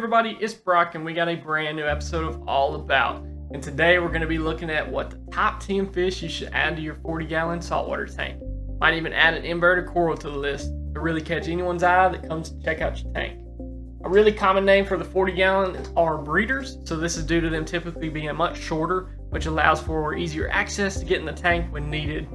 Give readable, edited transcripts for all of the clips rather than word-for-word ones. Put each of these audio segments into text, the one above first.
everybody, it's Brock and we got a brand new episode of All About. And today we're going to be looking at what the top 10 fish you should add to your 40-gallon saltwater tank. Might even add an inverted coral to the list to really catch anyone's eye that comes to check out your tank. A really common name for the 40-gallon are breeders, so this is due to them typically being much shorter, which allows for easier access to get in the tank when needed.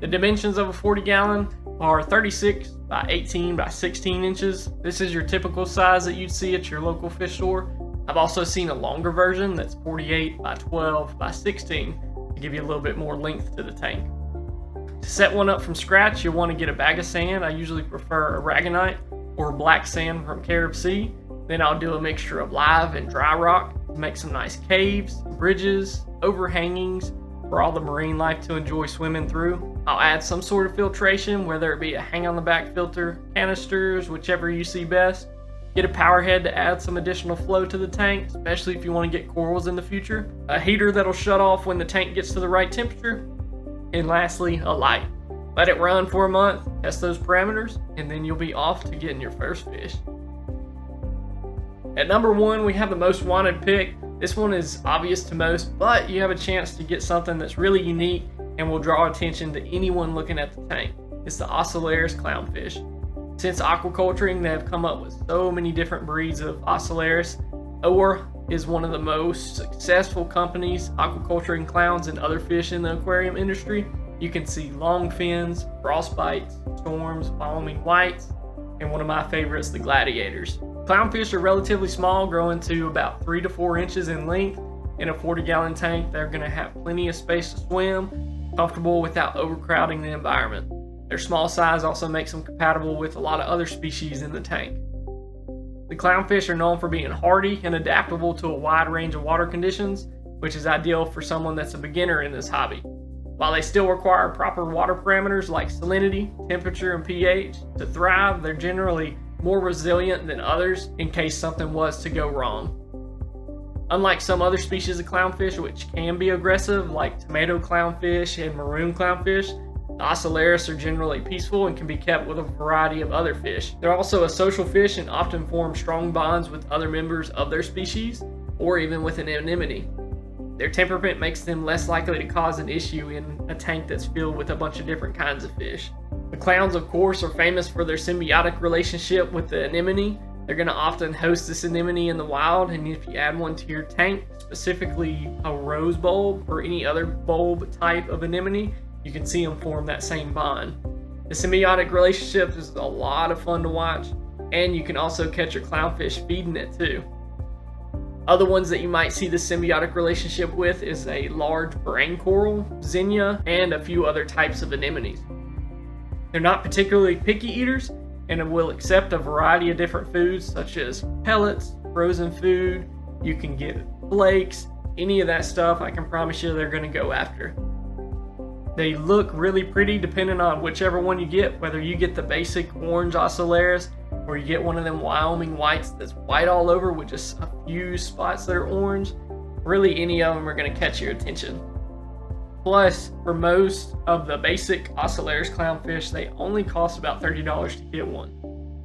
The dimensions of a 40-gallon are 36 by 18 by 16 inches. This is your typical size that you'd see at your local fish store. I've also seen a longer version that's 48 by 12 by 16 to give you a little bit more length to the tank. To set one up from scratch, you'll want to get a bag of sand. I usually prefer aragonite or black sand from Carib. Then I'll do a mixture of live and dry rock to make some nice caves, bridges, overhangings for all the marine life to enjoy swimming through. I'll add some sort of filtration, whether it be a hang on the back filter, canisters, whichever you see best. Get a powerhead to add some additional flow to the tank, especially if you want to get corals in the future. A heater that'll shut off when the tank gets to the right temperature. And lastly, a light. Let it run for a month, test those parameters, and then you'll be off to getting your first fish. At number 1, we have the most wanted pick. This one is obvious to most, but you have a chance to get something that's really unique and will draw attention to anyone looking at the tank. It's the Ocellaris clownfish. Since aquaculturing, they have come up with so many different breeds of Ocellaris. OR is one of the most successful companies aquaculturing clowns and other fish in the aquarium industry. You can see long fins, frostbites, storms, foaming whites, and one of my favorites, the gladiators. Clownfish are relatively small, growing to about 3 to 4 inches in length. In a 40-gallon tank, they're going to have plenty of space to swim, comfortable without overcrowding the environment. Their small size also makes them compatible with a lot of other species in the tank. The clownfish are known for being hardy and adaptable to a wide range of water conditions, which is ideal for someone that's a beginner in this hobby. While they still require proper water parameters like salinity, temperature, and pH to thrive, they're generally more resilient than others in case something was to go wrong. Unlike some other species of clownfish which can be aggressive, like tomato clownfish and maroon clownfish, the Ocellaris are generally peaceful and can be kept with a variety of other fish. They're also a social fish and often form strong bonds with other members of their species, or even with an anemone. Their temperament makes them less likely to cause an issue in a tank that's filled with a bunch of different kinds of fish. The clowns, of course, are famous for their symbiotic relationship with the anemone. They're going to often host this anemone in the wild, and if you add one to your tank, specifically a rose bulb or any other bulb type of anemone, you can see them form that same bond. The symbiotic relationship is a lot of fun to watch, and you can also catch your clownfish feeding it too. Other ones that you might see the symbiotic relationship with is a large brain coral, zinnia, and a few other types of anemones. They're not particularly picky eaters and will accept a variety of different foods such as pellets, frozen food. You can get flakes, any of that stuff. I can promise you they're going to go after. They look really pretty depending on whichever one you get, whether you get the basic orange Ocellaris or you get one of them Wyoming whites that's white all over with just a few spots that are orange. Really, any of them are going to catch your attention. Plus, for most of the basic Ocellaris clownfish, they only cost about $30 to get one.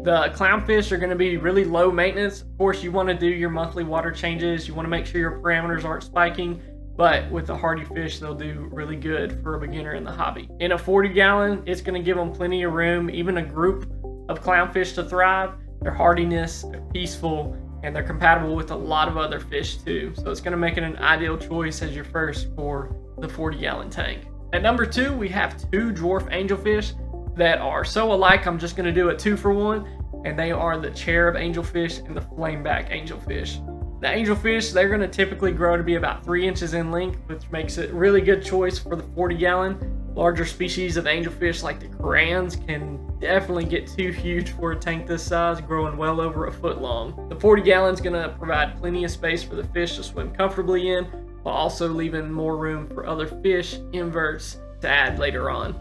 The clownfish are going to be really low maintenance. Of course, you want to do your monthly water changes. You want to make sure your parameters aren't spiking. But with the hardy fish, they'll do really good for a beginner in the hobby. In a 40-gallon, it's going to give them plenty of room, even a group of clownfish to thrive. Their hardiness, they're peaceful, and they're compatible with a lot of other fish too. So it's going to make it an ideal choice as your first for the 40-gallon tank. At number 2, we have 2 dwarf angelfish that are so alike, I'm just going to do a 2-for-1, and they are the cherub angelfish and the flameback angelfish. The angelfish, they're going to typically grow to be about 3 inches in length, which makes it a really good choice for the 40-gallon. Larger species of angelfish like the Carans can definitely get too huge for a tank this size, growing well over a foot long. The 40-gallon is going to provide plenty of space for the fish to swim comfortably in, while also leaving more room for other fish, inverts, to add later on.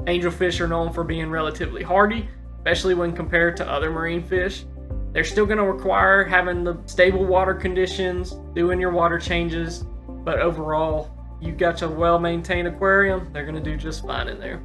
Angelfish are known for being relatively hardy, especially when compared to other marine fish. They're still going to require having the stable water conditions, doing your water changes, but overall, you've got a well-maintained aquarium, they're going to do just fine in there.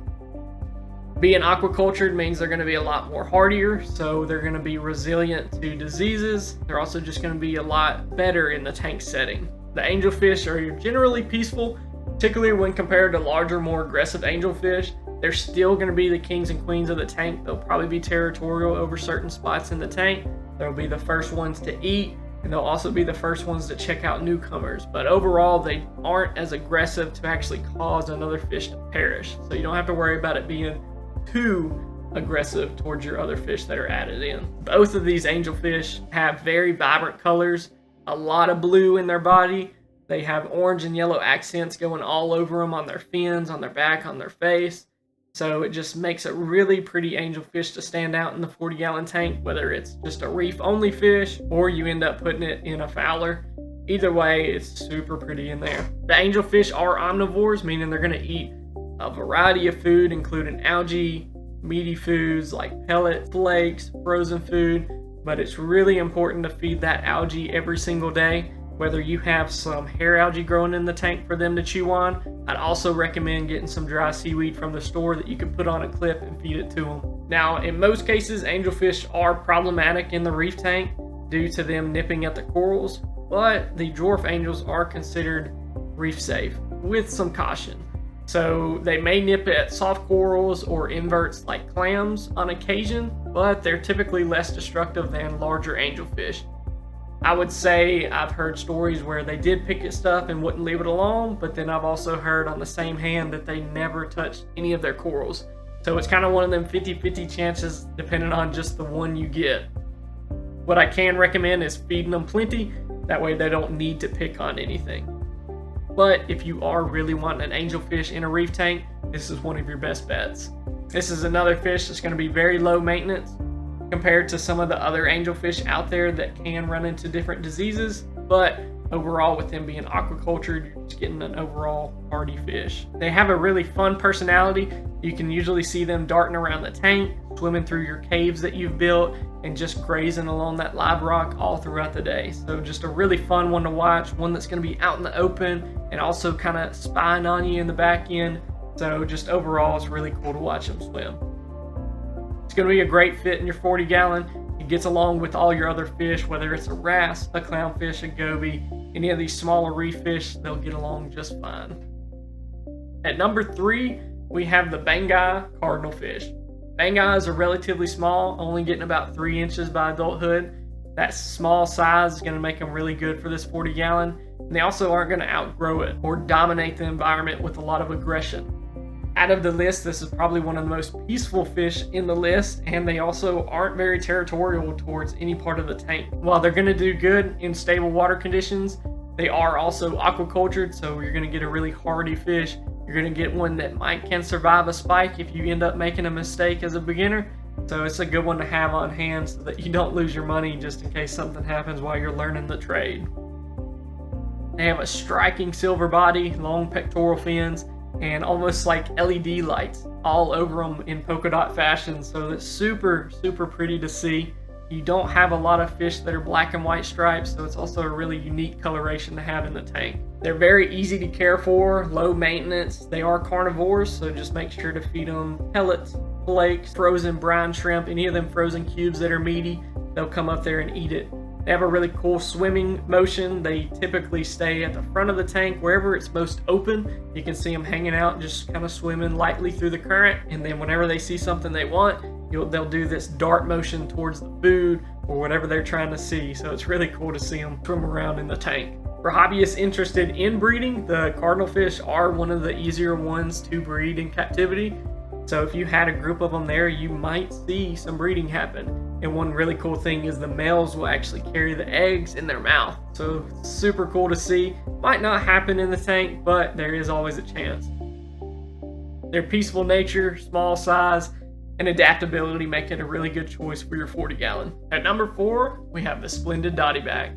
Being aquacultured means they're going to be a lot more hardier, so they're going to be resilient to diseases. They're also just going to be a lot better in the tank setting. The angelfish are generally peaceful, particularly when compared to larger, more aggressive angelfish. They're still going to be the kings and queens of the tank. They'll probably be territorial over certain spots in the tank. They'll be the first ones to eat, and they'll also be the first ones to check out newcomers. But overall, they aren't as aggressive to actually cause another fish to perish. So you don't have to worry about it being too aggressive towards your other fish that are added in. Both of these angelfish have very vibrant colors, a lot of blue in their body. They have orange and yellow accents going all over them on their fins, on their back, on their face. So it just makes a really pretty angelfish to stand out in the 40-gallon tank, whether it's just a reef-only fish or you end up putting it in a fowler. Either way, it's super pretty in there. The angelfish are omnivores, meaning they're going to eat a variety of food, including algae, meaty foods like pellets, flakes, frozen food, but it's really important to feed that algae every single day. Whether you have some hair algae growing in the tank for them to chew on, I'd also recommend getting some dry seaweed from the store that you can put on a clip and feed it to them. Now, in most cases, angelfish are problematic in the reef tank due to them nipping at the corals, but the dwarf angels are considered reef safe with some caution. So they may nip at soft corals or inverts like clams on occasion, but they're typically less destructive than larger angelfish. I would say I've heard stories where they did pick at stuff and wouldn't leave it alone, but then I've also heard on the same hand that they never touched any of their corals. So it's kind of one of them 50-50 chances depending on just the one you get. What I can recommend is feeding them plenty, that way they don't need to pick on anything. But if you are really wanting an angelfish in a reef tank, this is one of your best bets. This is another fish that's going to be very low maintenance compared to some of the other angelfish out there that can run into different diseases, but overall with them being aquacultured, you're just getting an overall hardy fish. They have a really fun personality. You can usually see them darting around the tank, swimming through your caves that you've built, and just grazing along that live rock all throughout the day. So just a really fun one to watch, one that's going to be out in the open and also kind of spying on you in the back end. So just overall, it's really cool to watch them swim. It's going to be a great fit in your 40-gallon. It gets along with all your other fish, whether it's a wrasse, a clownfish, a goby, any of these smaller reef fish, they'll get along just fine. At number 3, we have the Banggai cardinalfish. Banggais are relatively small, only getting about 3 inches by adulthood. That small size is going to make them really good for this 40-gallon. And they also aren't going to outgrow it or dominate the environment with a lot of aggression. Out of the list, this is probably one of the most peaceful fish in the list, and they also aren't very territorial towards any part of the tank. While they're going to do good in stable water conditions, they are also aquacultured, so you're going to get a really hardy fish. You're going to get one that can survive a spike if you end up making a mistake as a beginner. So it's a good one to have on hand so that you don't lose your money just in case something happens while you're learning the trade. They have a striking silver body, long pectoral fins, and almost like LED lights all over them in polka dot fashion, so it's super pretty to see. You don't have a lot of fish that are black and white stripes, so it's also a really unique coloration to have in the tank. They're very easy to care for, low maintenance. They are carnivores, so just make sure to feed them pellets, flakes, frozen brine shrimp, any of them frozen cubes that are meaty. They'll come up there and eat it. They have a really cool swimming motion. They typically stay at the front of the tank wherever it's most open. You can see them hanging out, just kind of swimming lightly through the current, and then whenever they see something they want, they'll do this dart motion towards the food or whatever they're trying to see. So it's really cool to see them swim around in the tank. For hobbyists interested in breeding, the cardinalfish are one of the easier ones to breed in captivity. So if you had a group of them there, you might see some breeding happen. And one really cool thing is the males will actually carry the eggs in their mouth. So super cool to see. Might not happen in the tank, but there is always a chance. Their peaceful nature, small size, and adaptability make it a really good choice for your 40-gallon. At number 4, we have the splendid dottyback.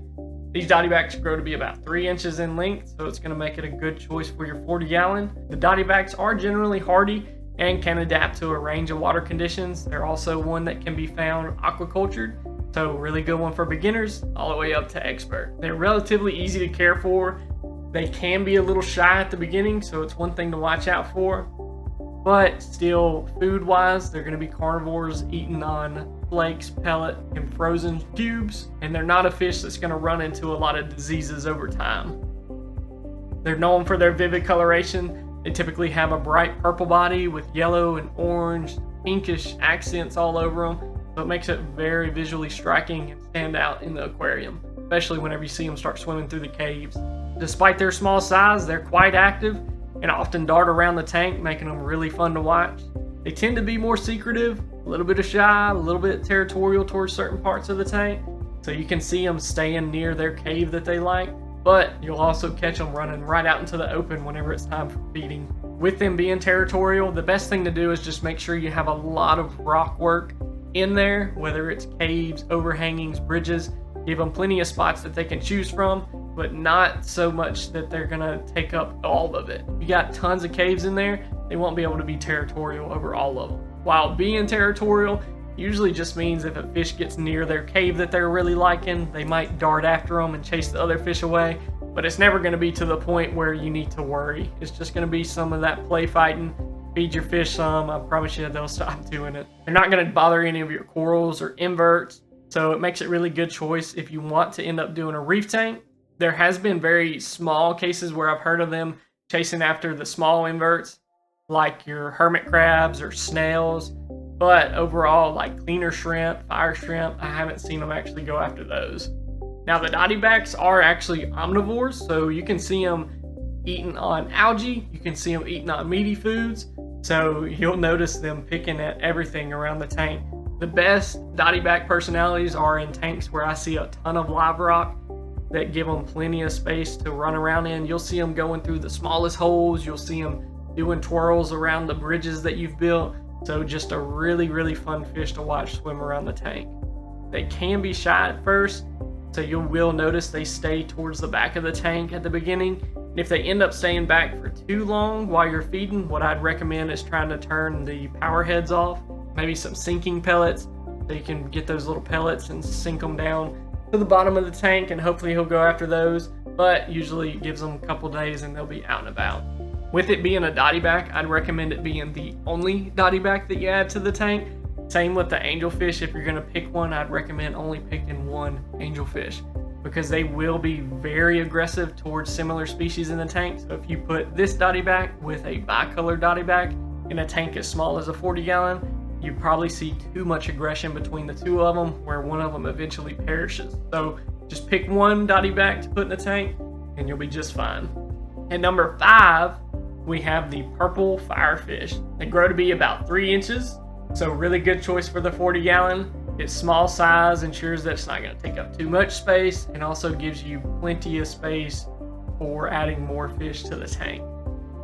These dottybacks grow to be about 3 inches in length, so it's going to make it a good choice for your 40-gallon. The dottybacks are generally hardy and can adapt to a range of water conditions. They're also one that can be found aquacultured, so really good one for beginners all the way up to expert. They're relatively easy to care for. They can be a little shy at the beginning, so it's one thing to watch out for. but still food-wise, they're going to be carnivores eating on flakes, pellet, and frozen cubes, and they're not a fish that's going to run into a lot of diseases over time. They're known for their vivid coloration. They typically have a bright purple body with yellow and orange, pinkish accents all over them, so it makes it very visually striking and stand out in the aquarium, especially whenever you see them start swimming through the caves. Despite their small size, they're quite active and often dart around the tank, making them really fun to watch. They tend to be more secretive, a little bit shy, a little bit territorial towards certain parts of the tank, so you can see them staying near their cave that they like, but you'll also catch them running right out into the open whenever it's time for feeding. With them being territorial, the best thing to do is just make sure you have a lot of rock work in there, whether it's caves, overhangings, bridges. Give them plenty of spots that they can choose from, but not so much that they're gonna take up all of it. You got tons of caves in there, they won't be able to be territorial over all of them. While being territorial usually just means if a fish gets near their cave that they're really liking, they might dart after them and chase the other fish away, but it's never gonna be to the point where you need to worry. It's just gonna be some of that play fighting. Feed your fish some, I promise you they'll stop doing it. They're not gonna bother any of your corals or inverts, so it makes it a really good choice if you want to end up doing a reef tank. There has been very small cases where I've heard of them chasing after the small inverts, like your hermit crabs or snails, but overall, like cleaner shrimp, fire shrimp, I haven't seen them actually go after those. Now the dottybacks are actually omnivores, so you can see them eating on algae, you can see them eating on meaty foods, so you'll notice them picking at everything around the tank. The best dottyback personalities are in tanks where I see a ton of live rock that give them plenty of space to run around in. You'll see them going through the smallest holes, you'll see them doing twirls around the bridges that you've built, so just a really, really fun fish to watch swim around the tank. They can be shy at first, so you will notice they stay towards the back of the tank at the beginning. And if they end up staying back for too long while you're feeding, what I'd recommend is trying to turn the power heads off, maybe some sinking pellets, so you can get those little pellets and sink them down to the bottom of the tank, and hopefully he'll go after those, but usually it gives them a couple days and they'll be out and about. With it being a dottyback, I'd recommend it being the only dottyback that you add to the tank. Same with the angelfish. If you're gonna pick one, I'd recommend only picking one angelfish, because they will be very aggressive towards similar species in the tank. So if you put this dottyback with a bicolor dottyback in a tank as small as a 40-gallon, you probably see too much aggression between the two of them, where one of them eventually perishes. So just pick one dottyback to put in the tank and you'll be just fine. At number 5, we have the purple firefish. They grow to be about 3 inches, so really good choice for the 40-gallon. Its small size ensures that it's not going to take up too much space, and also gives you plenty of space for adding more fish to the tank.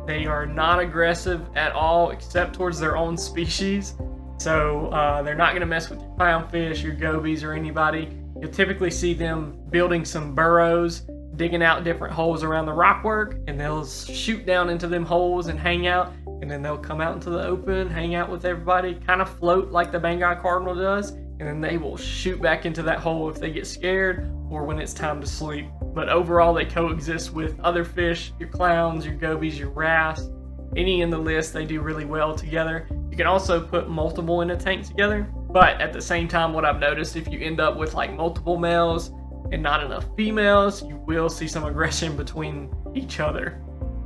They are not aggressive at all except towards their own species, so they're not going to mess with your clownfish, your gobies, or anybody. You'll typically see them building some burrows, digging out different holes around the rockwork, and they'll shoot down into them holes and hang out, and then they'll come out into the open, hang out with everybody, kind of float like the Bengal cardinal does, and then they will shoot back into that hole if they get scared or when it's time to sleep. But overall, they coexist with other fish, your clowns, your gobies, your wrasse, any in the list. They do really well together. You can also put multiple in a tank together, but at the same time, what I've noticed, if you end up with like multiple males and not enough females, you will see some aggression between each other.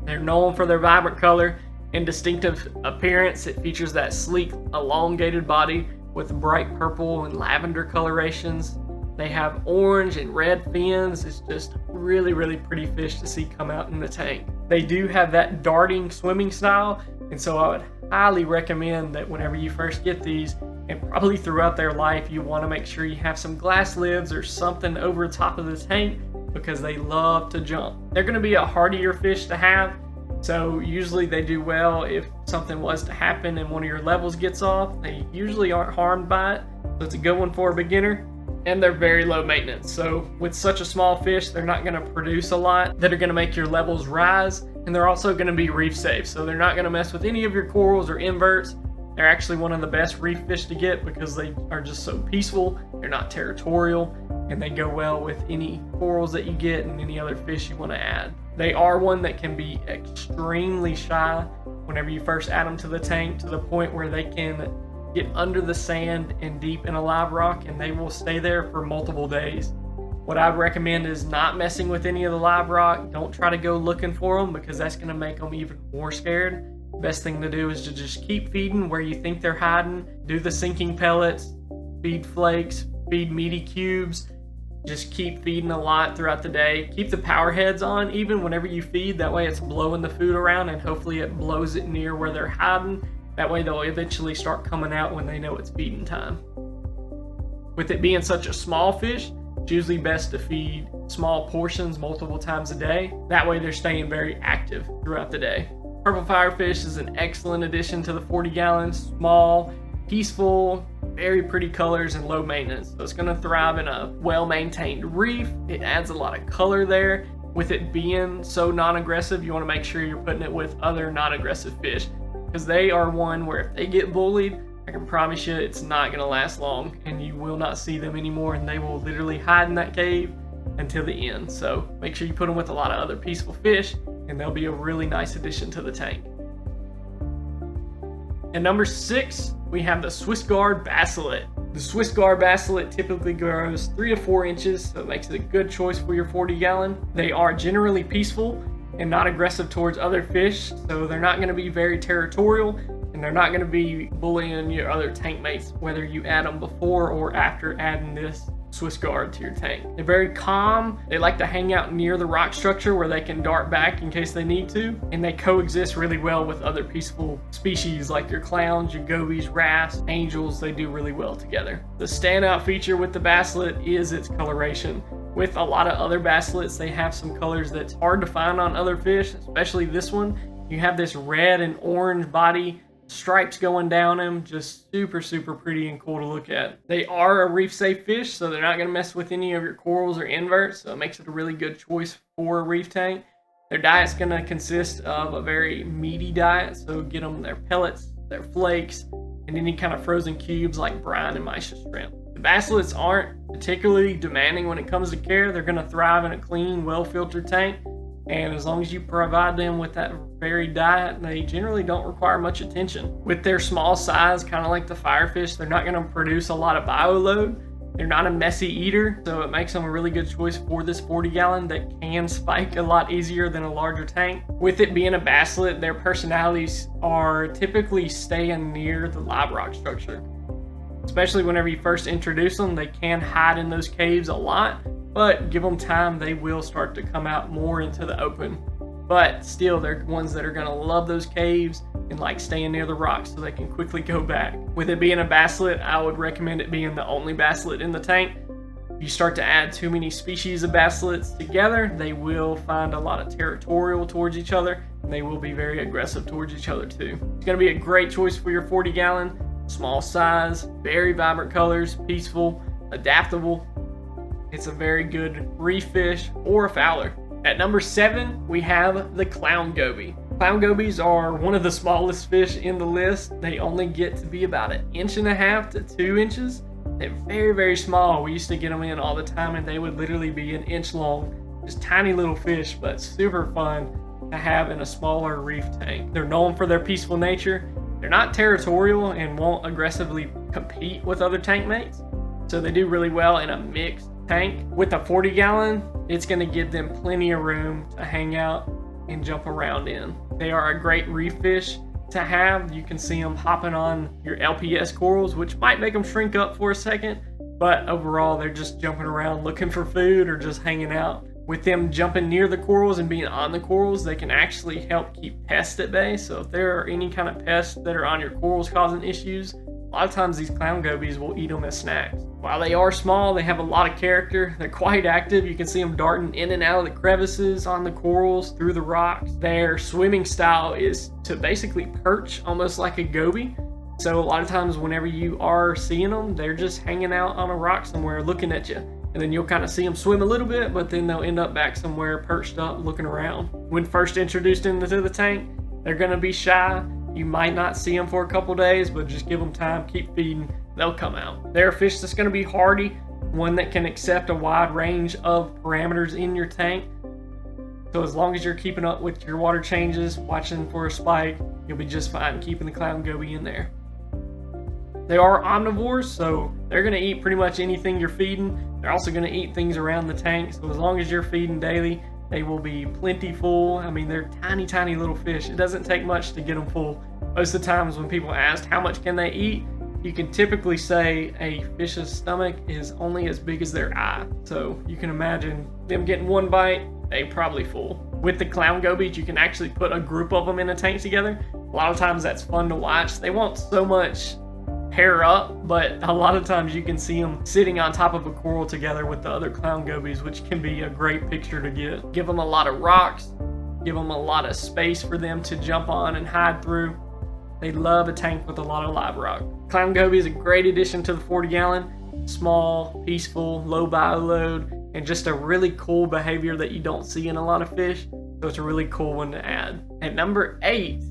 They're known for their vibrant color and distinctive appearance. It features that sleek, elongated body with bright purple and lavender colorations. They have orange and red fins. It's just really, really pretty fish to see come out in the tank. They do have that darting swimming style, and so I would highly recommend that whenever you first get these, and probably throughout their life, you want to make sure you have some glass lids or something over the top of the tank, because they love to jump. They're going to be a hardier fish to have, so usually they do well if something was to happen and one of your levels gets off. They usually aren't harmed by it, so it's a good one for a beginner. And they're very low maintenance, so with such a small fish, they're not going to produce a lot that are going to make your levels rise, and they're also going to be reef safe, so they're not going to mess with any of your corals or inverts. They're actually one of the best reef fish to get because they are just so peaceful. They're not territorial, and they go well with any corals that you get and any other fish you want to add. They are one that can be extremely shy whenever you first add them to the tank, to the point where they can get under the sand and deep in a live rock, and they will stay there for multiple days. What I'd recommend is not messing with any of the live rock. Don't try to go looking for them, because that's going to make them even more scared. Best thing to do is to just keep feeding where you think they're hiding. Do the sinking pellets, feed flakes, feed meaty cubes. Just keep feeding a lot throughout the day. Keep the power heads on even whenever you feed. That way it's blowing the food around, and hopefully it blows it near where they're hiding. That way they'll eventually start coming out when they know it's feeding time. With it being such a small fish, it's usually best to feed small portions multiple times a day. That way they're staying very active throughout the day. Purple firefish is an excellent addition to the 40 gallons. Small, peaceful, very pretty colors, and low maintenance. So it's going to thrive in a well-maintained reef. It adds a lot of color there. With it being so non-aggressive, you want to make sure you're putting it with other non-aggressive fish, because they are one where if they get bullied, I can promise you it's not going to last long, and you will not see them anymore, and they will literally hide in that cave until the end. So make sure you put them with a lot of other peaceful fish, and they'll be a really nice addition to the tank. At number 6, we have the Swiss Guard Bassilet. The Swiss Guard Bassilet typically grows 3 to 4 inches, so it makes it a good choice for your 40 gallon. They are generally peaceful and not aggressive towards other fish, so they're not going to be very territorial, and they're not going to be bullying your other tank mates, whether you add them before or after adding this Swiss Guard to your tank. They're very calm. They like to hang out near the rock structure where they can dart back in case they need to, and they coexist really well with other peaceful species like your clowns, your gobies, wrasse, angels. They do really well together. The standout feature with the bassilet is its coloration. With a lot of other bassilets, they have some colors that's hard to find on other fish, especially this one. You have this red and orange body, stripes going down them, just super pretty and cool to look at. They are a reef safe fish, so they're not going to mess with any of your corals or inverts, so it makes it a really good choice for a reef tank. Their diet's going to consist of a very meaty diet, so get them their pellets, their flakes, and any kind of frozen cubes like brine and mysis shrimp. The bassilets aren't particularly demanding when it comes to care. They're going to thrive in a clean, well-filtered tank, and as long as you provide them with that varied diet, they generally don't require much attention. With their small size, kind of like the firefish, they're not going to produce a lot of bioload. They're not a messy eater, so it makes them a really good choice for this 40 gallon that can spike a lot easier than a larger tank. With it being a bassilet, their personalities are typically staying near the live rock structure. Especially whenever you first introduce them, they can hide in those caves a lot, but give them time, they will start to come out more into the open. But still, they're ones that are going to love those caves and like staying near the rocks so they can quickly go back. With it being a bassilet, I would recommend it being the only bassilet in the tank. If you start to add too many species of bassilets together, they will find a lot of territorial towards each other, and they will be very aggressive towards each other too. It's going to be a great choice for your 40 gallon. Small size, very vibrant colors, peaceful, adaptable. It's a very good reef fish or a fowler. At number 7, we have the clown goby. Clown gobies are one of the smallest fish in the list. They only get to be about 1.5 to 2 inches. They're very small. We used to get them in all the time, and they would literally be 1 inch long. Just tiny little fish, but super fun to have in a smaller reef tank. They're known for their peaceful nature. They're not territorial and won't aggressively compete with other tank mates, so they do really well in a mixed tank. With a 40 gallon, it's going to give them plenty of room to hang out and jump around in. They are a great reef fish to have. You can see them hopping on your LPS corals, which might make them shrink up for a second, but overall they're just jumping around looking for food or just hanging out. With them jumping near the corals and being on the corals, they can actually help keep pests at bay. So if there are any kind of pests that are on your corals causing issues, a lot of times these clown gobies will eat them as snacks. While they are small, they have a lot of character. They're quite active. You can see them darting in and out of the crevices on the corals, through the rocks. Their swimming style is to basically perch almost like a goby. So a lot of times whenever you are seeing them, they're just hanging out on a rock somewhere looking at you. And then you'll kind of see them swim a little bit, but then they'll end up back somewhere perched up looking around. When first introduced into the tank, they're going to be shy. You might not see them for a couple days, but just give them time, keep feeding, they'll come out. They're a fish that's going to be hardy, one that can accept a wide range of parameters in your tank. So as long as you're keeping up with your water changes, watching for a spike, you'll be just fine keeping the clown goby in there. They are omnivores, so they're going to eat pretty much anything you're feeding. They're also going to eat things around the tank, so as long as you're feeding daily, they will be plentiful. I mean, they're tiny, tiny little fish. It doesn't take much to get them full. Most of the times when people ask how much can they eat, you can typically say a fish's stomach is only as big as their eye. So you can imagine them getting one bite, they probably full. With the clown gobies, you can actually put a group of them in a tank together. A lot of times that's fun to watch. They won't so much pair up, but a lot of times you can see them sitting on top of a coral together with the other clown gobies, which can be a great picture to get. Give them a lot of rocks, give them a lot of space for them to jump on and hide through. They love a tank with a lot of live rock. Clown goby is a great addition to the 40 gallon. Small, peaceful, low bioload, and just a really cool behavior that you don't see in a lot of fish. So it's a really cool one to add. At number 8,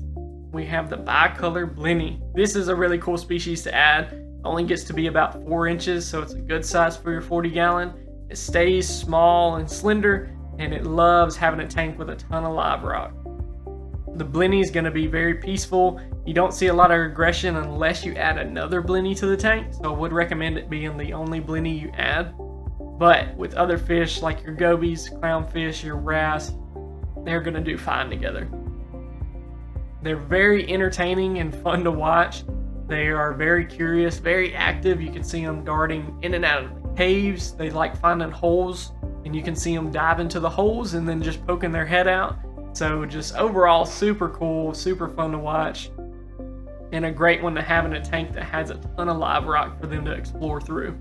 we have the bicolor blenny. This is a really cool species to add. Only gets to be about 4 inches, so it's a good size for your 40 gallon. It stays small and slender, and it loves having a tank with a ton of live rock. The blenny is going to be very peaceful. You don't see a lot of aggression unless you add another blenny to the tank, so I would recommend it being the only blenny you add. But with other fish like your gobies, clownfish, your wrasse, they're going to do fine together. They're very entertaining and fun to watch. They are very curious, very active. You can see them darting in and out of the caves. They like finding holes, and you can see them dive into the holes and then just poking their head out. So just overall super cool, super fun to watch, and a great one to have in a tank that has a ton of live rock for them to explore through.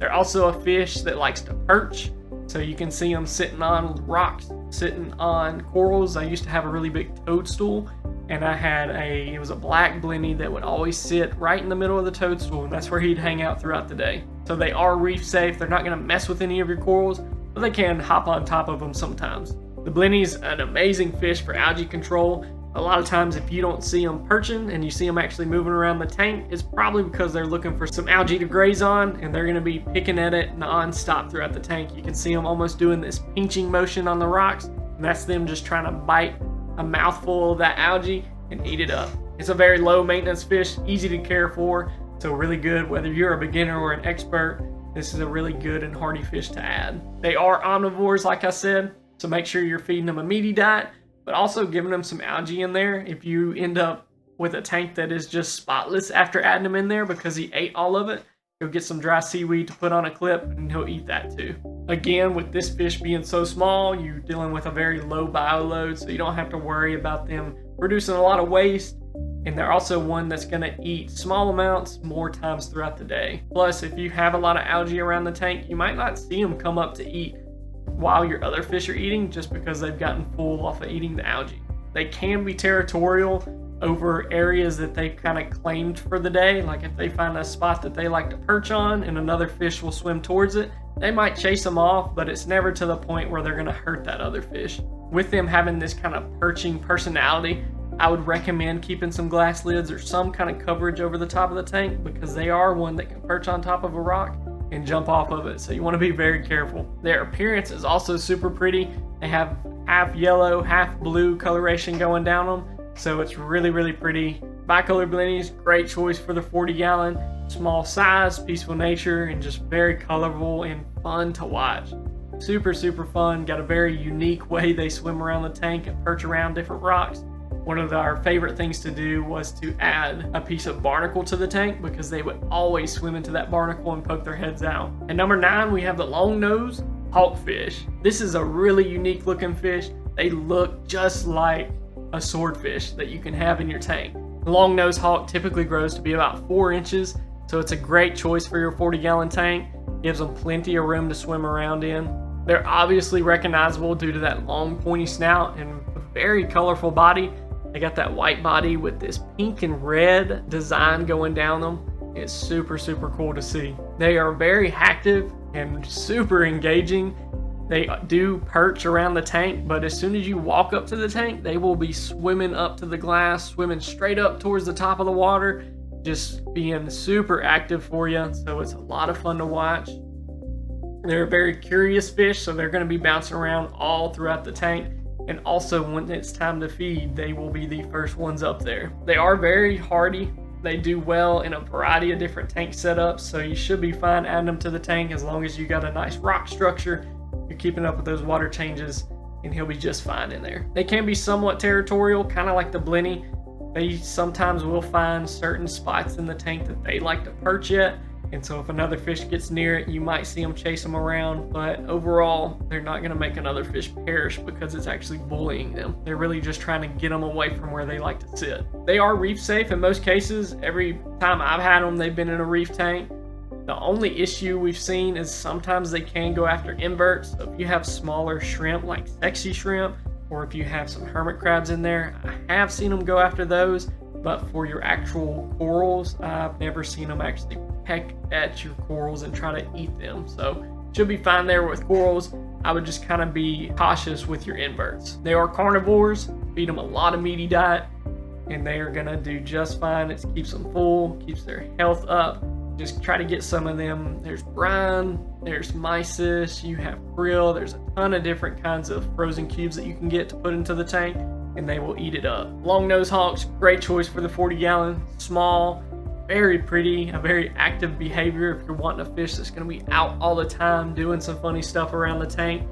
They're also a fish that likes to perch, so you can see them sitting on rocks, sitting on corals. I used to have a really big toadstool, and it was a black blenny that would always sit right in the middle of the toadstool, and that's where he'd hang out throughout the day. So they are reef safe. They're not going to mess with any of your corals, but they can hop on top of them sometimes. The blenny's an amazing fish for algae control. A lot of times if you don't see them perching and you see them actually moving around the tank, it's probably because they're looking for some algae to graze on, and they're going to be picking at it non-stop throughout the tank. You can see them almost doing this pinching motion on the rocks, and that's them just trying to bite a mouthful of that algae and eat it up. It's a very low maintenance fish, easy to care for, so really good whether you're a beginner or an expert. This is a really good and hardy fish to add. They are omnivores, like I said, so make sure you're feeding them a meaty diet, but also giving them some algae in there. If you end up with a tank that is just spotless after adding them in there because he ate all of it, you'll get some dry seaweed to put on a clip and he'll eat that too. Again, with this fish being so small, you're dealing with a very low bioload, so you don't have to worry about them producing a lot of waste. And they're also one that's going to eat small amounts more times throughout the day. Plus, if you have a lot of algae around the tank, you might not see them come up to eat while your other fish are eating, just because they've gotten full off of eating the algae. They can be territorial over areas that they've kind of claimed for the day. Like if they find a spot that they like to perch on and another fish will swim towards it, they might chase them off, but it's never to the point where they're going to hurt that other fish. With them having this kind of perching personality, I would recommend keeping some glass lids or some kind of coverage over the top of the tank, because they are one that can perch on top of a rock and jump off of it, so you want to be very careful. Their appearance is also super pretty. They have half yellow, half blue coloration going down them, so it's really, really pretty. Bicolor blennies, great choice for the 40 gallon. Small size, peaceful nature, and just very colorful and fun to watch. Super, super fun. Got a very unique way they swim around the tank and perch around different rocks. One of our favorite things to do was to add a piece of barnacle to the tank, because they would always swim into that barnacle and poke their heads out. At number 9, we have the long-nosed hawkfish. This is a really unique looking fish. They look just like a swordfish that you can have in your tank. The long-nosed hawk typically grows to be about 4 inches, so it's a great choice for your 40 gallon tank. Gives them plenty of room to swim around in. They're obviously recognizable due to that long pointy snout and a very colorful body. They got that white body with this pink and red design going down them. It's super, super cool to see. They are very active and super engaging. They do perch around the tank, but as soon as you walk up to the tank, they will be swimming up to the glass, swimming straight up towards the top of the water, just being super active for you. So it's a lot of fun to watch. They're a very curious fish, so they're going to be bouncing around all throughout the tank. And also when it's time to feed, they will be the first ones up there. They are very hardy. They do well in a variety of different tank setups, so you should be fine adding them to the tank as long as you got a nice rock structure. You're keeping up with those water changes, and he'll be just fine in there. They can be somewhat territorial, kind of like the blenny. They sometimes will find certain spots in the tank that they like to perch at, and so if another fish gets near it, you might see them chase them around, but overall, they're not going to make another fish perish because it's actually bullying them. They're really just trying to get them away from where they like to sit. They are reef safe in most cases. Every time I've had them, they've been in a reef tank. The only issue we've seen is sometimes they can go after inverts. So if you have smaller shrimp like sexy shrimp, or if you have some hermit crabs in there, I have seen them go after those. But for your actual corals, I've never seen them actually peck at your corals and try to eat them. So should be fine there with corals. I would just kind of be cautious with your inverts. They are carnivores, feed them a lot of meaty diet, and they are gonna do just fine. It keeps them full, keeps their health up. Just try to get some of them. There's brine, there's mysis, you have krill, there's a ton of different kinds of frozen cubes that you can get to put into the tank, and they will eat it up. Long-nosed hawks, great choice for the 40-gallon. Small, very pretty, a very active behavior if you're wanting a fish that's going to be out all the time doing some funny stuff around the tank.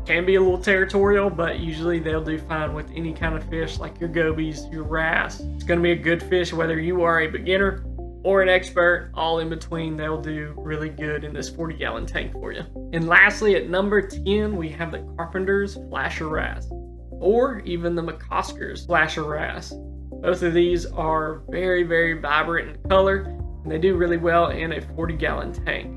Can be a little territorial, but usually they'll do fine with any kind of fish like your gobies, your wrasse. It's going to be a good fish whether you are a beginner or an expert. All in between, they'll do really good in this 40-gallon tank for you. And lastly, at number 10, we have the Carpenter's Flasher Wrasse, or even the McCosker's Flasher Wrasse. Both of these are very, very vibrant in color, and they do really well in a 40-gallon tank.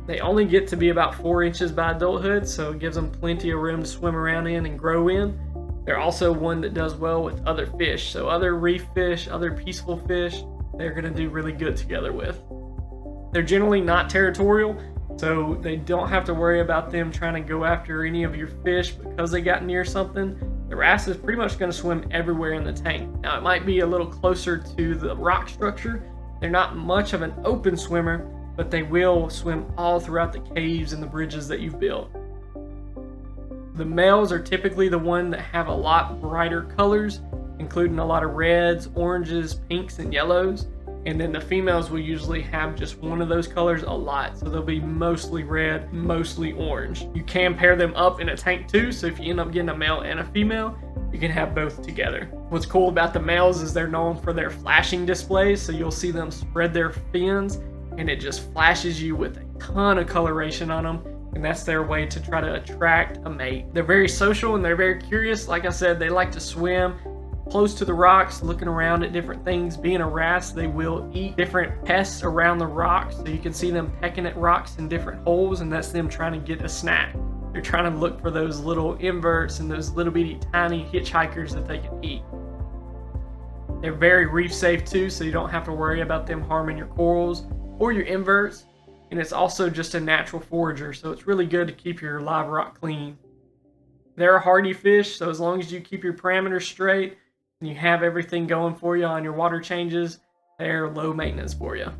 They only get to be about 4 inches by adulthood, so it gives them plenty of room to swim around in and grow in. They're also one that does well with other fish, so other reef fish, other peaceful fish, they're going to do really good together with. They're generally not territorial, so they don't have to worry about them trying to go after any of your fish because they got near something. The wrasse is pretty much going to swim everywhere in the tank. Now, it might be a little closer to the rock structure. They're not much of an open swimmer, but they will swim all throughout the caves and the bridges that you've built. The males are typically the one that have a lot brighter colors, including a lot of reds, oranges, pinks, and yellows. And then the females will usually have just one of those colors a lot. So they'll be mostly red, mostly orange. You can pair them up in a tank too. So if you end up getting a male and a female, you can have both together. What's cool about the males is they're known for their flashing displays. So you'll see them spread their fins and it just flashes you with a ton of coloration on them. And that's their way to try to attract a mate. They're very social and they're very curious. Like I said, they like to swim close to the rocks, looking around at different things. Being a wrasse, they will eat different pests around the rocks, so you can see them pecking at rocks in different holes, and that's them trying to get a snack. They're trying to look for those little inverts and those little bitty tiny hitchhikers that they can eat. They're very reef safe too, so you don't have to worry about them harming your corals or your inverts, and it's also just a natural forager, so it's really good to keep your live rock clean. They're a hardy fish, so as long as you keep your parameters straight and you have everything going for you on your water changes, they're low maintenance for you.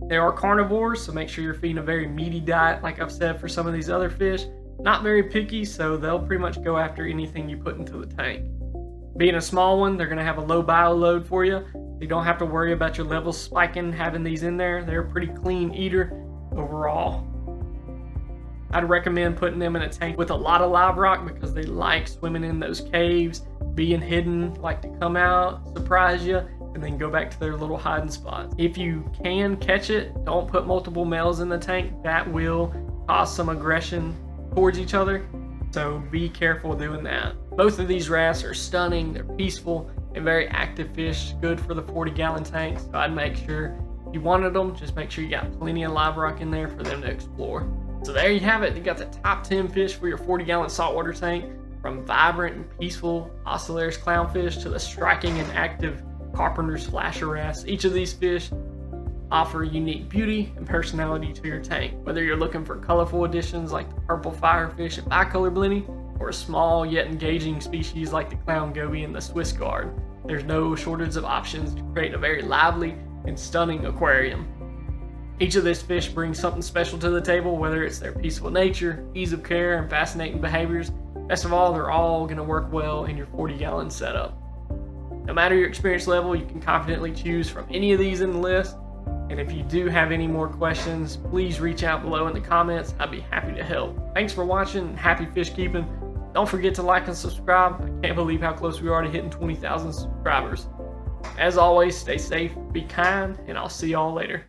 They are carnivores, so make sure you're feeding a very meaty diet, like I've said for some of these other fish. Not very picky, so they'll pretty much go after anything you put into the tank. Being a small one, they're going to have a low bio load for you. You don't have to worry about your levels spiking having these in there. They're a pretty clean eater overall. I'd recommend putting them in a tank with a lot of live rock because they like swimming in those caves, being hidden, like to come out, surprise you, and then go back to their little hiding spots. If you can catch it, don't put multiple males in the tank. That will cause some aggression towards each other, so be careful doing that. Both of these wrasse are stunning, they're peaceful, and very active fish, good for the 40-gallon tank, so I'd make sure if you wanted them, just make sure you got plenty of live rock in there for them to explore. So there you have it. You got the top 10 fish for your 40-gallon saltwater tank, from vibrant and peaceful Ocellaris clownfish to the striking and active Carpenter's Flasher Wrasse. Each of these fish offer unique beauty and personality to your tank. Whether you're looking for colorful additions like the purple firefish and bicolor blenny, or a small yet engaging species like the clown goby and the Swiss guard. There's no shortage of options to create a very lively and stunning aquarium. Each of these fish brings something special to the table, whether it's their peaceful nature, ease of care, and fascinating behaviors. Best of all, they're all going to work well in your 40-gallon setup. No matter your experience level, you can confidently choose from any of these in the list. And if you do have any more questions, please reach out below in the comments. I'd be happy to help. Thanks for watching and happy fish keeping. Don't forget to like and subscribe. I can't believe how close we are to hitting 20,000 subscribers. As always, stay safe, be kind, and I'll see y'all later.